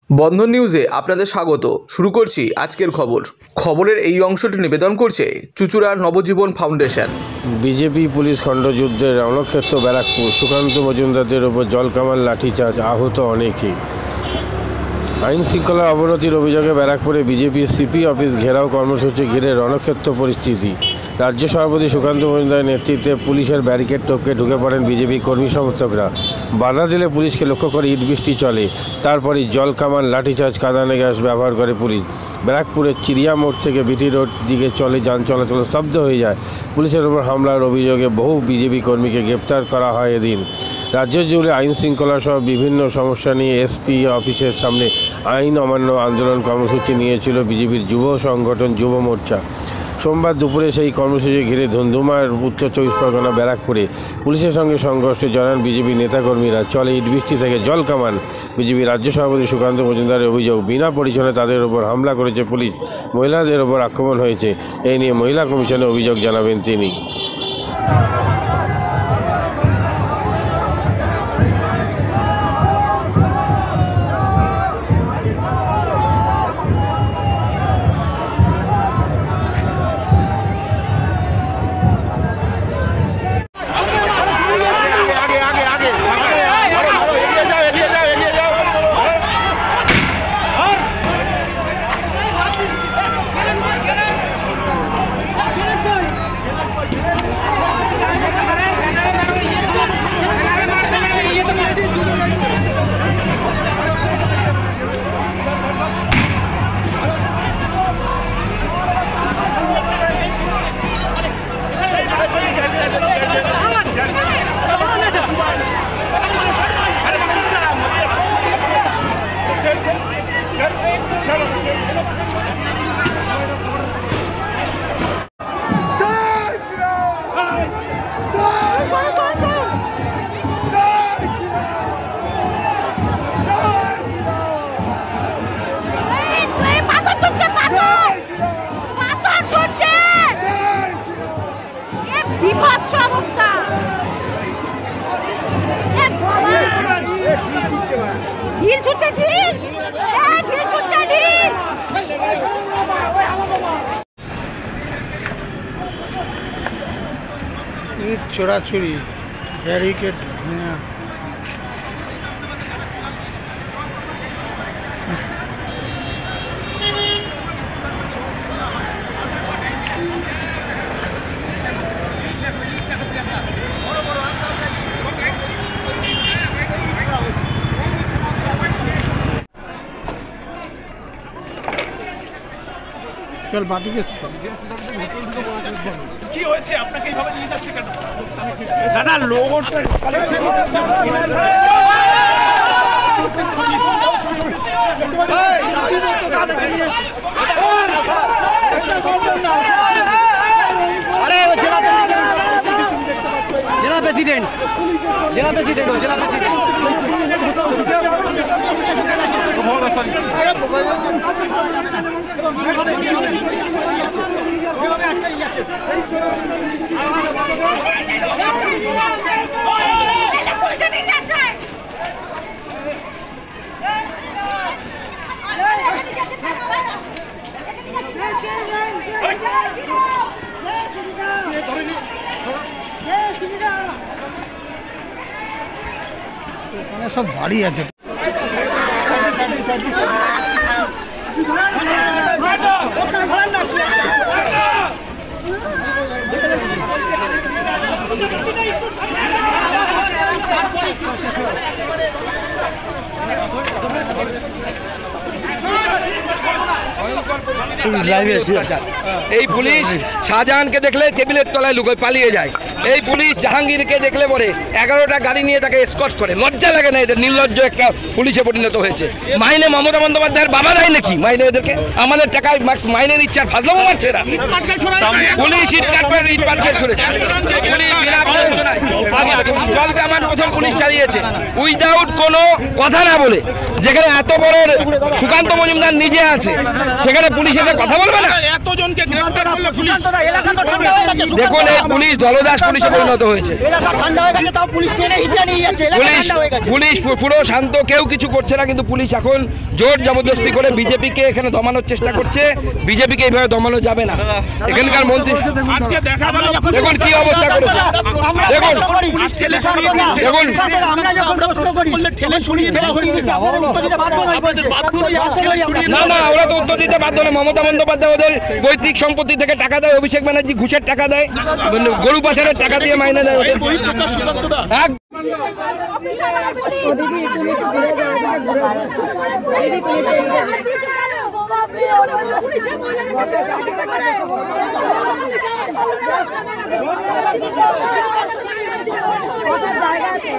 বন্ধন নিউজে আপনাদের স্বাগত। শুরু করছি আজকের খবরের এই অংশটি নিবেদন করছে চুঁচুড়া নবজীবন ফাউন্ডেশন। বিজেপি পুলিশ খণ্ডযুদ্ধের রণক্ষেত্র ব্যারাকপুর, সুকান্ত মজুমদারদের ওপর জলকামান লাঠিচার্জ, আহত অনেকে। আইন শৃঙ্খলার অবনতির অভিযোগে ব্যারাকপুরে বিজেপি সিপি অফিস ঘেরাও কর্মসূচি ঘিরে রণক্ষেত্র পরিস্থিতি। রাজ্য সভাপতি সুকান্ত মজুমদারের নেতৃত্বে পুলিশের ব্যারিকেড টপকে ঢুকে পড়েন বিজেপি কর্মী সমর্থকরা। বাধা দিলে পুলিশকে লক্ষ্য করে ইট বৃষ্টি চলে, তারপরই জলকামান লাঠিচার্জ, কাঁদানে গ্যাস ব্যবহার করে পুলিশ। ব্যারাকপুরের চিড়িয়া মোড় থেকে বিটি রোড দিকে যান চলাচল স্তব্ধ হয়ে যায়। পুলিশের ওপর হামলার অভিযোগে বহু বিজেপি কর্মীকে গ্রেপ্তার করা হয় এদিন। রাজ্য জুড়ে আইন শৃঙ্খলা সহ বিভিন্ন সমস্যা নিয়ে এসপি অফিসের সামনে আইন অমান্য আন্দোলন কর্মসূচি নিয়েছিল বিজেপির যুব সংগঠন যুব মোর্চা। সোমবার দুপুরে সেই কর্মসূচি ঘিরে ধুন্ধুমার উত্তর 24 পরগনা ব্যারাকপুরে পুলিশের সঙ্গে সংঘর্ষে জড়ান বিজেপি নেতাকর্মীরা। চলে ইটবৃষ্টি থেকে জলকামান। বিজেপি রাজ্য সভাপতি সুকান্ত মজুমদারের অভিযোগ, বিনা পরিচয়ে তাদের ওপর হামলা করেছে পুলিশ, মহিলাদের ওপর আক্রমণ হয়েছে। এই নিয়ে মহিলা কমিশনে অভিযোগ জানাবেন তিনি। চোরাচুরি ব্যারিকেড চল বাদিকে কি হয়েছে আপনাকে এইভাবে নিয়ে যাচ্ছে কেন দাদা? লোগোটা আরে জেলা প্রেসিডেন্ট এখানে সব বাড়ি আছে। এই পুলিশ শাহজাহানকে দেখলে টেবিলের তলায় লুকোয় পালিয়ে যায়। এই পুলিশ জাহাঙ্গীরকে দেখলে পরে 11টা গাড়ি নিয়ে তাকে এসকর্ট করে। লজ্জা লাগে না এদের? নির্লজ্জ একটা পুলিশে পরিণত হয়েছে। মাইনে মমতা বন্দ্যোপাধ্যায়ের বাবা দেয় নাকি মাইনে এদেরকে? আমাদের টাকায় মাইনে নিচ্ছে আর ফাজলামো মারছে এরা। পুলিশ ইট পাটকেল ছুড়েছে। জলকে আমার প্রথম পুলিশ চালিয়েছে উইদাউট কোনো কথা না বলে। যেখানে এত বড় সুকান্ত মজুমদার নিজে আছে, সেখানে পুলিশ এসে কথা বলবে না? দেখুন, এই পুলিশ দলদাস পুলিশে পরিণত হয়েছে। পুলিশ পুরো শান্ত, কেউ কিছু করছে না, কিন্তু পুলিশ এখন জোর জবরদস্তি করে বিজেপিকে এখানে দমানোর চেষ্টা করছে। বিজেপিকে এইভাবে দমানো যাবে না। এখানকার মন্ত্রী দেখুন কি অবস্থা করেছে, দেখুন দেখুন না না, ওরা তো উত্তর দিতে বাধ্য না। মমতা বন্দ্যোপাধ্যায় ওদের পৈতৃক সম্পত্তি থেকে টাকা দেয়, অভিষেক ব্যানার্জি ঘুষের টাকা দেয়, গরু পাচারের টাকা দিয়ে মাইনে দেয় ওদের। দিদি তুমি একটু ঘুরে যাও, এদিকে ঘুরে যাও। দিদি তুমি জায়গা আছে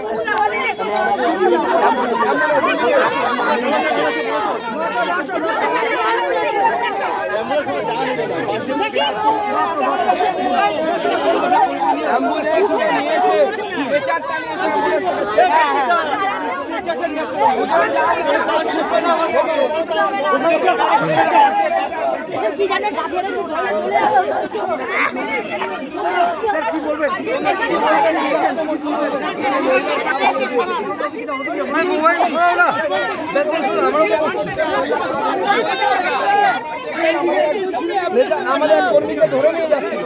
আমাদের কর্মীকে ধরে নিয়ে যাচ্ছে,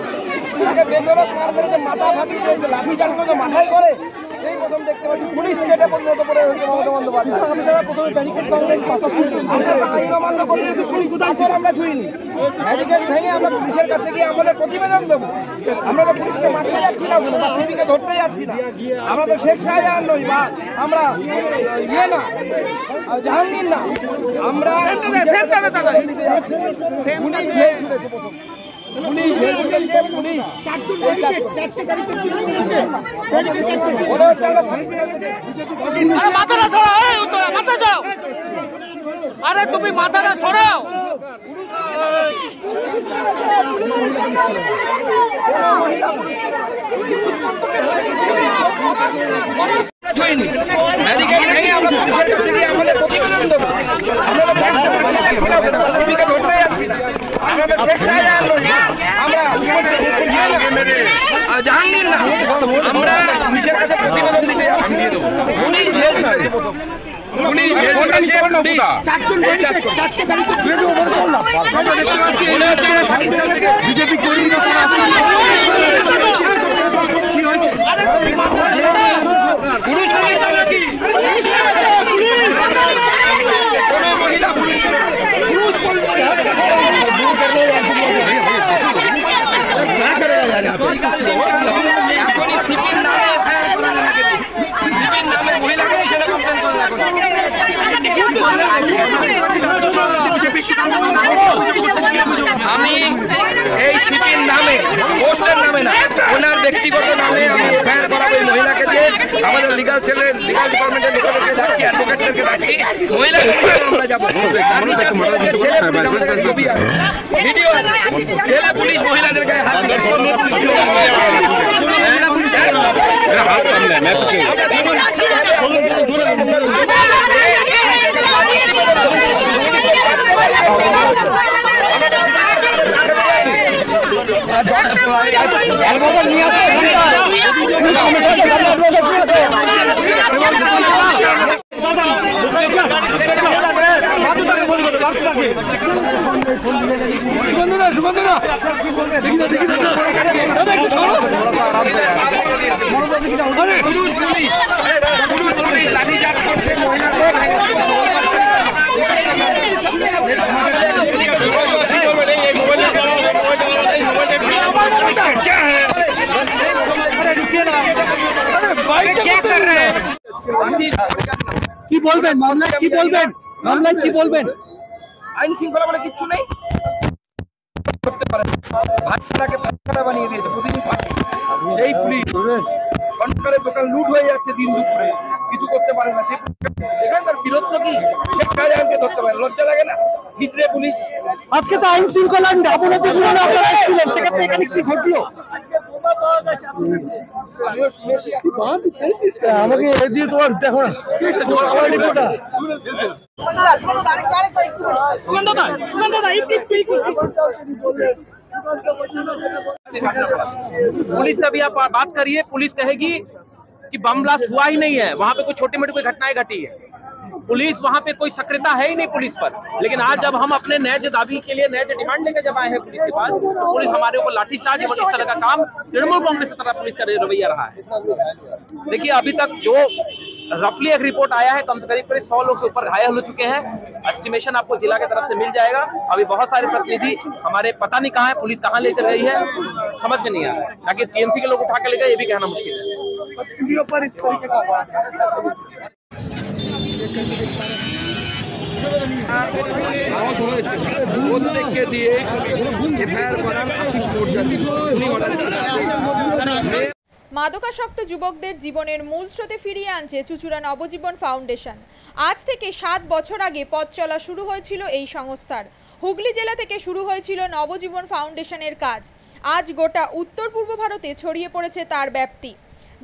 মাথা ফাটিয়ে দিয়েছে, লাঠি চার্জ করে মাথায় করে। এই প্রথম দেখতে পাচ্ছি পুলিশ স্টেটে পরিণত করে হয়েছে মমতা বন্দ্যোপাধ্যায়। প্রথমে ব্যারিকেড আমরা ছুঁইনি, ব্যারিকেড ভেঙে আমরা পুলিশের কাছে গিয়ে আমাদের প্রতিবেদন দেবো। আমরা তো পুলিশকে মারতে যাচ্ছি না, বা সিপিকে ধরতে যাচ্ছি না। আমরা তো শেখ শাহজাহান নই, বা আমরা ইয়ে না, জাহাঙ্গীর না। আমরা পুলিশ জেল ছুটেছে প্রথম, পুলিশ জেল ছুটেছে, পুলিশ মাথাটা ছড়াও, মাথা ছড়াও, আরে তুমি মাথাটা ছড়াও। আমাদের প্রতিবেদন দেবো। আমরা ধরতে যাচ্ছি না, আমরা তো শেখ শাহজাহান নই, আমরা জাহাঙ্গীর না। আমরা পুলিশের কাছে প্রতিবেদন দিতে যাচ্ছি। পুলিশ জেল ছুটেছে প্রথম, পুলিশ জেল ছুটেছে, পাকিস্তান থেকে বিজেপি কর্মী আমি এই সিপির নামে, পোস্টের নামে না, ওনার ব্যক্তিগত নামে আমি এফআইআর করাবো এই মহিলাকে দিয়ে। আমাদের লিগাল সেলের, লিগাল ডিপার্টমেন্টের লোকেদেরকে যাচ্ছি, অ্যাডভোকেটদেরকে যাচ্ছি, মহিলাকে আমরা যাবো। ছবি আছে, ভিডিও আছে, ছেলে পুলিশ মহিলাদের গায়ে হাত কি বলবেন মামলায়, কি বলবেন মামলায়, কি বলবেন? আইন শৃঙ্খলা বলে কিচ্ছু নেই, করতে পারে ভাতটাকে ভাতটা বানিয়ে দিয়েছে প্রতিদিন পাচ্ছে। সেই পুলিশ সরকারের দোকান লুট হয়ে যাচ্ছে দিন দুপুরে, কিছু করতে পারে না। সে এখানে তার বিরোধ কি? শেখ শাহজাহানকে ধরতে পারে, লজ্জা লাগে না? হিজড়ে পুলিশ। আজকে তো আইন শৃঙ্খলার অবনতি সেক্ষেত্রে এখানে কি ঘটলো? আমাকে দিয়ে তোমার দেখো না, पुलिस से अभी आप बात करिए, पुलिस कहेगी कि बम ब्लास्ट हुआ ही नहीं है, वहाँ पे कोई छोटी मोटी कोई घटनाएं घटी है। पुलिस वहाँ पे कोई सक्रियता है ही नहीं पुलिस पर। लेकिन आज जब हम अपने न्याय दावी के लिए न्याय डिमांड लेकर जब आए हैं पुलिस के पास, पुलिस हमारे ऊपर लाठीचार्ज और इस तरह का काम तृणमूल कांग्रेस की तरह पुलिस का रवैया रहा है। देखिए अभी तक जो रफली एक रिपोर्ट आया है, कम से करीब 100 लोग से ऊपर घायल हो चुके हैं। एस्टिमेशन आपको जिला की तरफ से मिल जाएगा। अभी बहुत सारे प्रतिनिधि हमारे पता नहीं कहाँ है, पुलिस कहाँ लेकर गई है समझ में नहीं आ रहा है। ताकि टीएमसी के लोग उठा कर ले गए ये भी कहना मुश्किल है। মাদকাসক্ত যুবকদের জীবনের মূল স্রোতে ফিরিয়ে আনছে চুঁচুড়া নবজীবন ফাউন্ডেশন। আজ থেকে 7 বছর আগে পথ চলা শুরু হয়েছিল এই সংস্থার। হুগলি জেলা থেকে শুরু হয়েছিল নবজীবন ফাউন্ডেশনের কাজ। আজ গোটা উত্তর পূর্ব ভারতে ছড়িয়ে পড়েছে তার ব্যাপ্তি।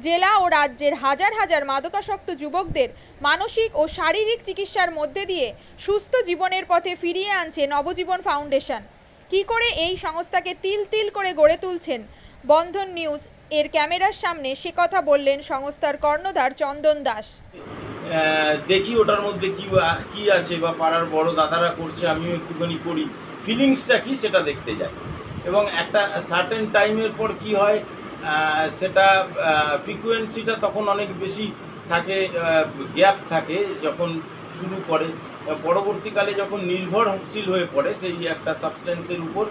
জেলা ও রাজ্যের হাজার হাজার মাদকাসক্ত যুবকদের মানসিক ও শারীরিক চিকিৎসার মধ্যে দিয়ে সুস্থ জীবনের পথে ফিরিয়ে আনছে নবজীবন ফাউন্ডেশন। কী করে এই সংস্থাকে তিল তিল করে গড়ে তুলছেন বন্ধন নিউজ এর ক্যামেরার সামনে সে কথা বললেন সংস্থার কর্ণধার চন্দন দাস। দেখি ওটার মধ্যে কি আছে বা পাড়ার বড় দাদারা করছে, আমিও একটুখানি করি, ফিলিংসটা কি সেটা দেখতে যাই। এবং একটা সার্টেন টাইমের পর কি হয় সেটা ফ্রিকোয়েন্সিটা তখন অনেক বেশি থাকে, গ্যাপ থাকে যখন শুরু করে, পরবর্তীকালে যখন নির্ভরশীল হয়ে পড়ে সেই একটা সাবস্টেন্সের উপর,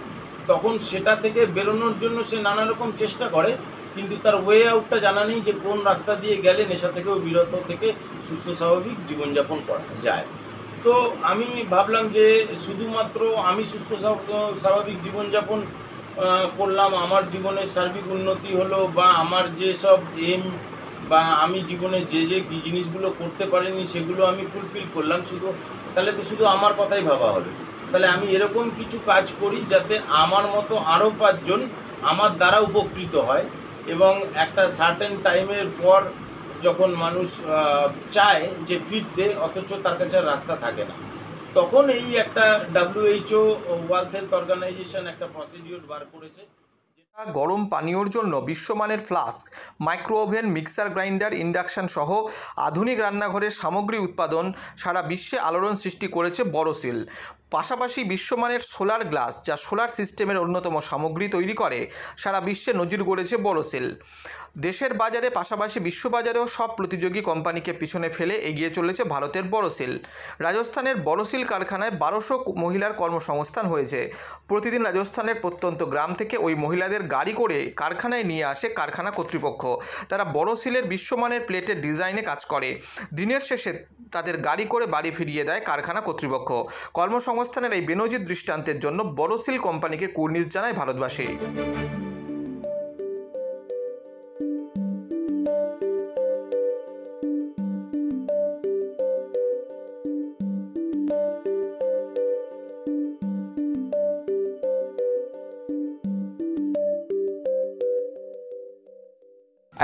তখন সেটা থেকে বেরোনোর জন্য সে নানা রকম চেষ্টা করে, কিন্তু তার ওয়ে আউটটা জানা নেই যে কোন রাস্তা দিয়ে গেলে নেশা থেকেও বিরত থেকে সুস্থ স্বাভাবিক জীবনযাপন করা যায়। তো আমি ভাবলাম যে শুধুমাত্র আমি সুস্থ স্বাভাবিক জীবনযাপন করলাম, আমার জীবনের সার্বিক উন্নতি হলো, বা আমার যেসব এম বা আমি জীবনে যে জিনিসগুলো করতে পারিনি সেগুলো আমি ফুলফিল করলাম, তাহলে তো শুধু আমার কথাই ভাবা হলো। তাহলে আমি এরকম কিছু কাজ করি যাতে আমার মতো আরও 5 জন আমার দ্বারা উপকৃত হয়। এবং একটা সার্টেন টাইমের পর যখন মানুষ চায় যে ফিরতে, অথচ তার কাছে রাস্তা থাকে না, তখন এই একটা WHO ওয়ার্ল্ড হেলথ অর্গানাইজেশন একটা প্রসিডিওর বার করেছে। গরম পানীয়র জন্য বিশ্বমানের flask, micro oven, mixer grinder, induction সহ আধুনিক রান্নাঘরের সামগ্রী উৎপাদন সারা বিশ্বে আলোড়ন সৃষ্টি করেছে বড়সিল। পাশাপাশি বিশ্বমানের সোলার গ্লাস, যা সোলার সিস্টেমের অন্যতম সামগ্রী তৈরি করে, সারা বিশ্বে নজির গড়েছে বড়সিল। দেশের বাজারে পাশাপাশি বিশ্ববাজারেও সব প্রতিযোগী কোম্পানিকে পিছনে ফেলে এগিয়ে চলেছে ভারতের বড়সিল। রাজস্থানের বড়সিল কারখানায় 1200 মহিলার কর্মসংস্থান হয়েছে। প্রতিদিন রাজস্থানের প্রত্যন্ত গ্রাম থেকে ওই মহিলাদের গাড়ি করে কারখানায় নিয়ে আসে কারখানা কর্তৃপক্ষ। তারা বড়সিলের বিশ্বমানের প্লেটের ডিজাইনে কাজ করে। দিনের শেষে তাদের গাড়ি করে বাড়ি ফিরিয়ে দেয় কারখানা কর্তৃপক্ষ। কর্মসংস্থানের এই বেনজির দৃষ্টান্তের জন্য বড়সিল কোম্পানিকে কুর্নিশ জানায় ভারতবাসী।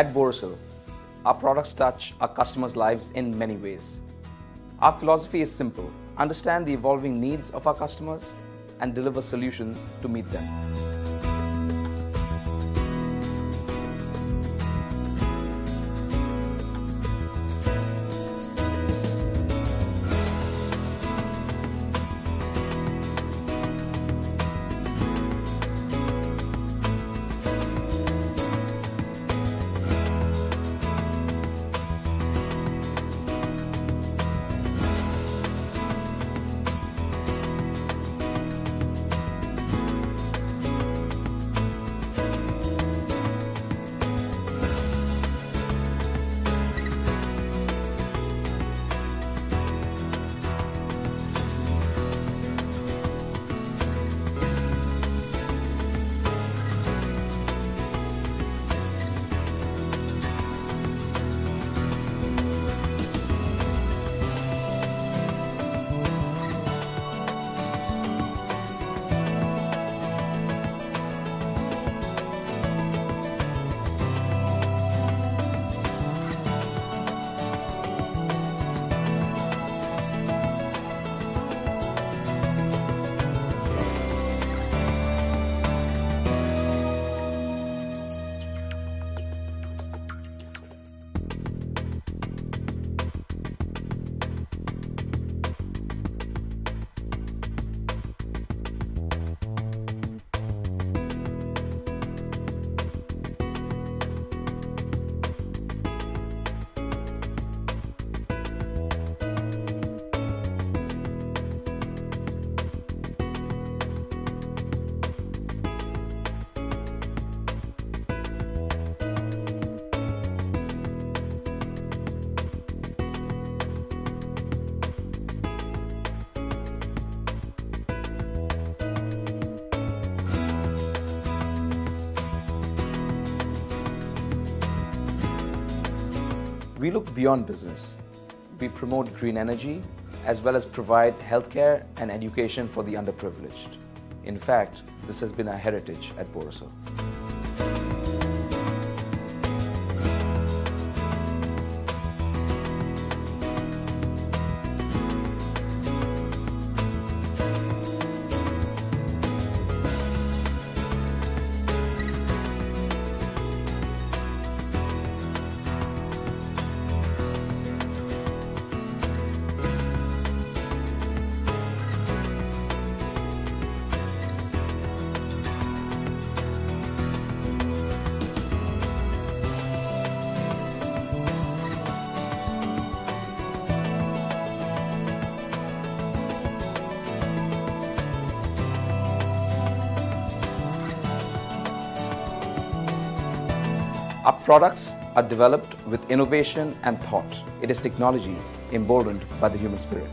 At Borosil, our products touch our customers' lives in many ways. Our philosophy is simple: understand the evolving needs of our customers and deliver solutions to meet them. We look beyond business. We promote green energy as well as provide healthcare and education for the underprivileged. In fact, this has been our heritage at Borosil. Our products are developed with innovation and thought. It is technology emboldened by the human spirit.